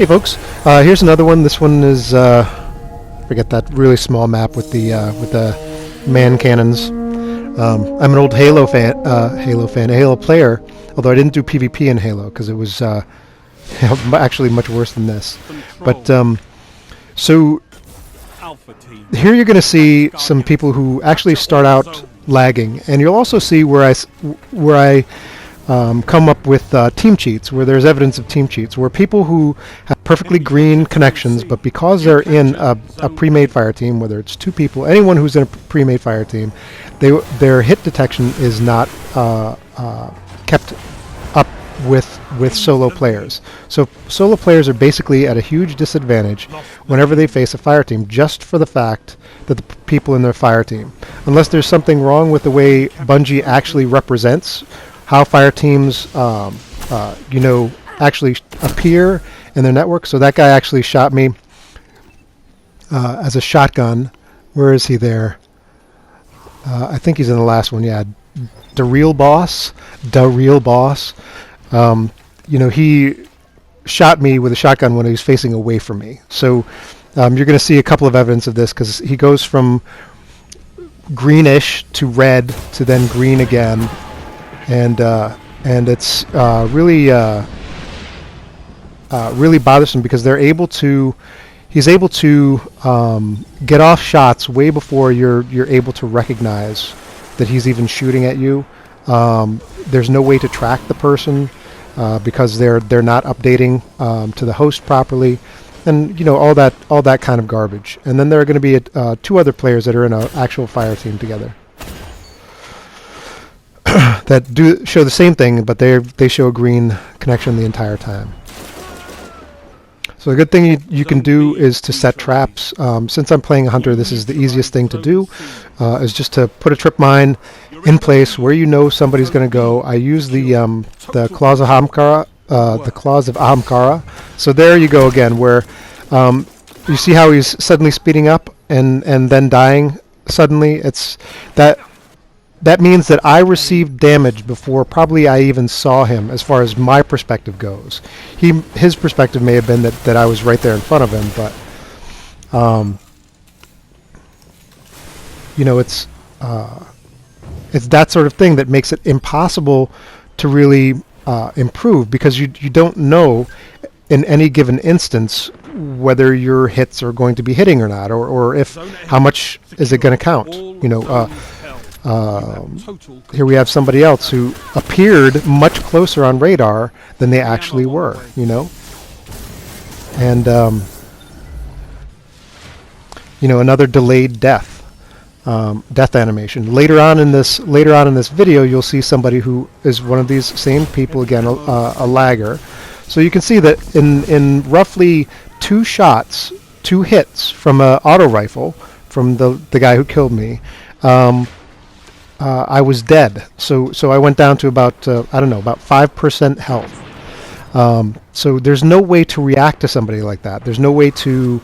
Hey folks, here's another one. This one is forget that really small map with the man cannons. I'm an old Halo player. Although I didn't do PvP in Halo because it was actually much worse than this. But so here you're going to see some people who actually start out lagging, and you'll also see where I come up with team cheats, where there's evidence of team cheats, where people who have perfectly green connections, but because they're in a pre-made fire team, whether it's two people, anyone who's in a pre-made fire team, their hit detection is not kept up with solo players. So solo players are basically at a huge disadvantage whenever they face a fire team, just for the fact that the people in their fire team, unless there's something wrong with the way Bungie actually represents how fire teams, actually appear in their network. So that guy actually shot me as a shotgun. Where is he there? I think he's in the last one. Yeah, the real boss. He shot me with a shotgun when he was facing away from me. So you're going to see a couple of evidence of this, because he goes from greenish to red to then green again. And it's really bothersome, because he's able to get off shots way before you're able to recognize that he's even shooting at you. There's no way to track the person because they're not updating to the host properly, and all that kind of garbage. And then there are going to be two other players that are in an actual fire team together that do show the same thing, but they show a green connection the entire time. So the good thing you can do is to set traps. Since I'm playing a hunter, this is the easiest thing to do, is just to put a trip mine in place where somebody's going to go. I use the claws of Ahamkara. So there you go again, where you see how he's suddenly speeding up and then dying suddenly. It's that means that I received damage before probably I even saw him, as far as my perspective goes. His perspective may have been that I was right there in front of him, but it's that sort of thing that makes it impossible to really improve, because you don't know in any given instance whether your hits are going to be hitting or not, or if how much is it going to count. Here we have somebody else who appeared much closer on radar than they actually were, and another delayed death animation. Later on in this video, you'll see somebody who is one of these same people again, a lagger. So you can see that in roughly 2 hits from an auto rifle from the guy who killed me, I was dead. So I went down to about 5% health. So there's no way to react to somebody like that. There's no way to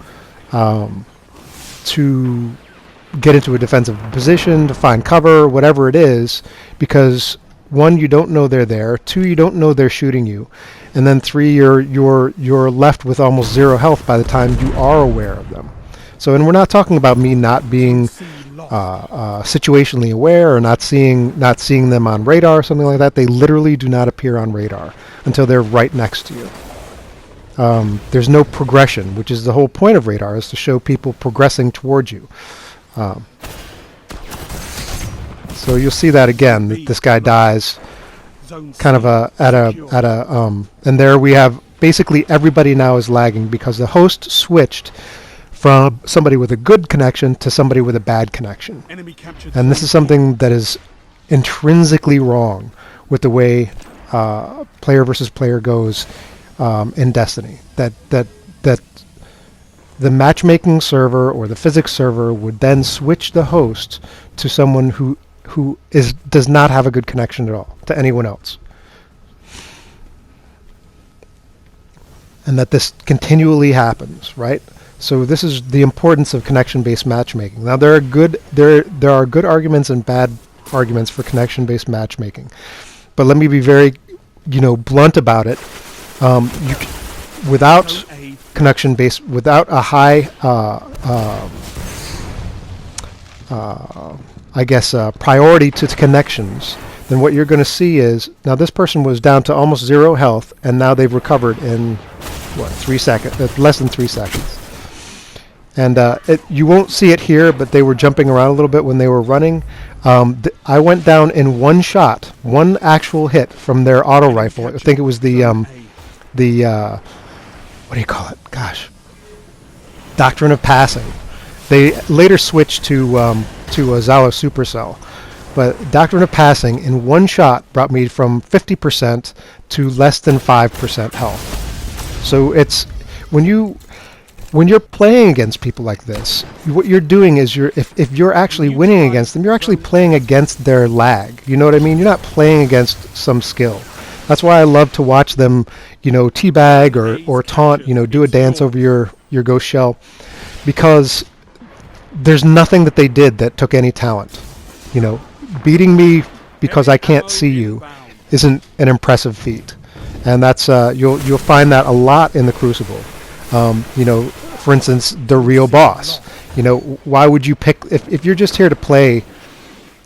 get into a defensive position, to find cover, whatever it is, because 1, you don't know they're there. 2, you don't know they're shooting you, and then 3, you're left with almost 0 health by the time you are aware of them. So, and we're not talking about me not being situationally aware or not seeing them on radar or something like that. They literally do not appear on radar until they're right next to you. There's no progression, which is the whole point of radar, is to show people progressing towards you. So you'll see that again. This guy dies, kind of and there we have basically everybody now is lagging because the host switched from somebody with a good connection to somebody with a bad connection. And this is something that is intrinsically wrong with the way player versus player goes in Destiny. That the matchmaking server or the physics server would then switch the host to someone who does not have a good connection at all to anyone else. And that this continually happens, right? So this is the importance of connection-based matchmaking. Now there are good arguments and bad arguments for connection-based matchmaking, but let me be very, blunt about it. without connection base, without a high, I guess, priority to connections, then what you're going to see is, now this person was down to almost 0 health, and now they've recovered in, what, 3 seconds, less than 3 seconds. And you won't see it here, but they were jumping around a little bit when they were running. I went down in one shot, one actual hit from their auto rifle. I think it was the what do you call it? Gosh, Doctrine of Passing. They later switched to a Zalo Supercell, but Doctrine of Passing in one shot brought me from 50% to less than 5% health. So it's when you're playing against people like this, what you're doing is if you're actually winning against them, you're actually playing against their lag. You know what I mean? You're not playing against some skill. That's why I love to watch them, teabag or taunt, do a dance over your ghost shell, because there's nothing that they did that took any talent. Beating me because I can't see you isn't an impressive feat, and that's you'll find that a lot in the Crucible. For instance, the real boss. Why would you pick if you're just here to play,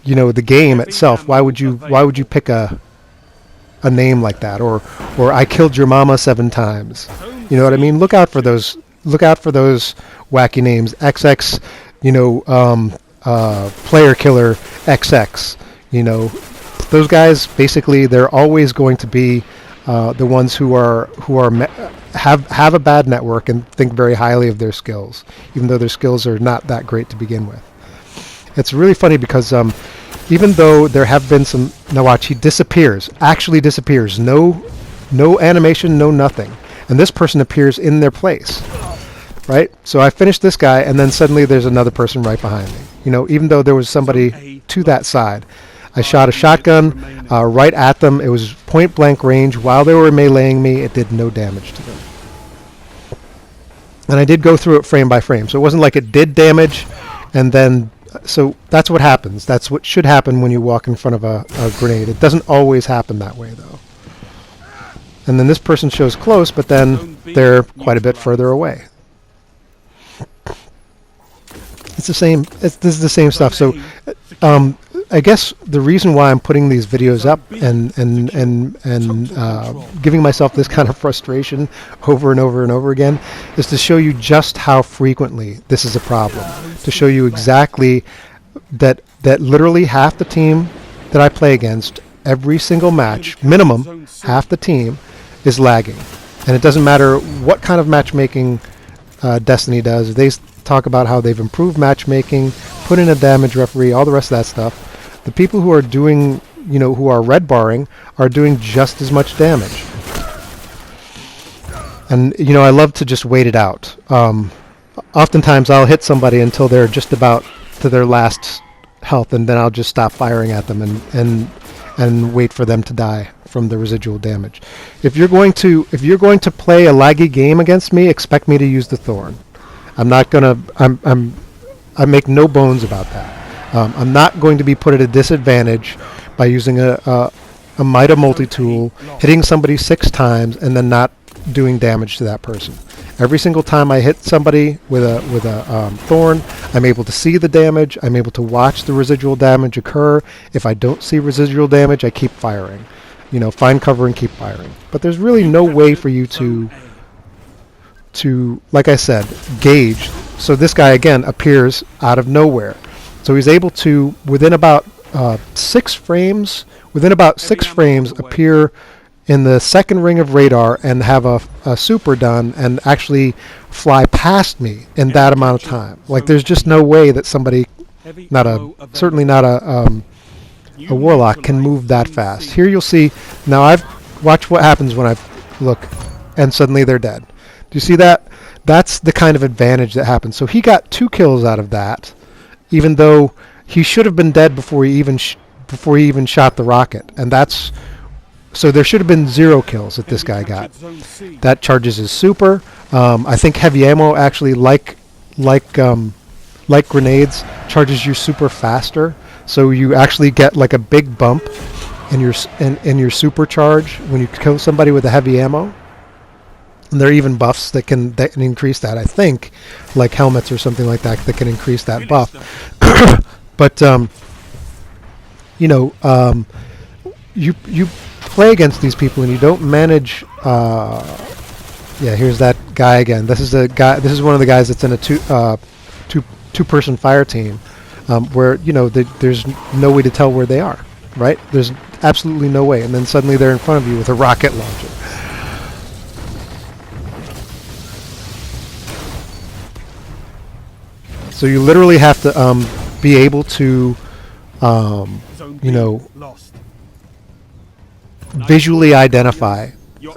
the game itself? Why would you pick a name like that, or I killed your mama 7 times? You know what I mean? Look out for those wacky names. XX, player killer XX. Those guys basically they're always going to be the ones who have a bad network and think very highly of their skills, even though their skills are not that great to begin with. It's really funny because even though there have been some, now watch, he actually disappears. No animation, no nothing. And this person appears in their place, right? So I finished this guy, and then suddenly there's another person right behind me. Even though there was somebody to that side. I shot a shotgun right at them. It was point blank range. While they were meleeing me, it did no damage to them. And I did go through it frame by frame. So it wasn't like it did damage, and then, so that's what happens. That's what should happen when you walk in front of a grenade. It doesn't always happen that way, though. And then this person shows close, but then they're quite a bit further away. It's the same. This is the same stuff. So, I guess the reason why I'm putting these videos up and giving myself this kind of frustration over and over and over again is to show you just how frequently this is a problem. To show you exactly that literally half the team that I play against every single match, minimum half the team, is lagging. And it doesn't matter what kind of matchmaking Destiny does. They talk about how they've improved matchmaking, put in a damage referee, all the rest of that stuff. The people who are doing, who are red barring, are doing just as much damage. And, I love to just wait it out. Oftentimes I'll hit somebody until they're just about to their last health, and then I'll just stop firing at them and wait for them to die from the residual damage. If you're going to play a laggy game against me, expect me to use the Thorn. I'm not gonna. I make no bones about that. I'm not going to be put at a disadvantage by using a Mida multi-tool, hitting somebody 6 times, and then not doing damage to that person. Every single time I hit somebody with a Thorn, I'm able to see the damage. I'm able to watch the residual damage occur. If I don't see residual damage, I keep firing. Find cover and keep firing. But there's really no way for you to, like I said, gauge. So this guy again appears out of nowhere. So he's able to, within about 6 frames, appear in the second ring of radar and have a super done and actually fly past me in that amount of time. Like there's just no way that somebody, certainly not a warlock, can move that fast. Here you'll see. Now I've watched what happens when I look, and suddenly they're dead. Do you see that? That's the kind of advantage that happens. So he got 2 kills out of that, even though he should have been dead before he even shot the rocket. And so there should have been 0 kills that this guy got. That charges his super. I think heavy ammo actually, like grenades, charges your super faster. So you actually get like a big bump in your supercharge when you kill somebody with a heavy ammo. And there are even buffs that can increase that. I think, like helmets or something like that, that can increase that buff. But you play against these people and you don't manage. Yeah, here's that guy again. This is a guy. This is one of the guys that's in a two-person fire team, where there's no way to tell where they are. Right? There's absolutely no way. And then suddenly they're in front of you with a rocket launcher. So you literally have to be able to, visually identify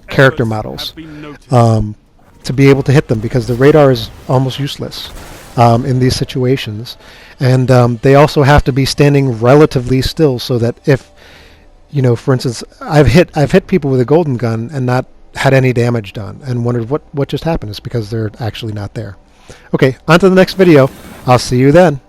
character models to be able to hit them, because the radar is almost useless in these situations. And they also have to be standing relatively still, so that if, for instance, I've hit people with a golden gun and not had any damage done, and wondered what just happened. It's because they're actually not there. Okay, on to the next video. I'll see you then.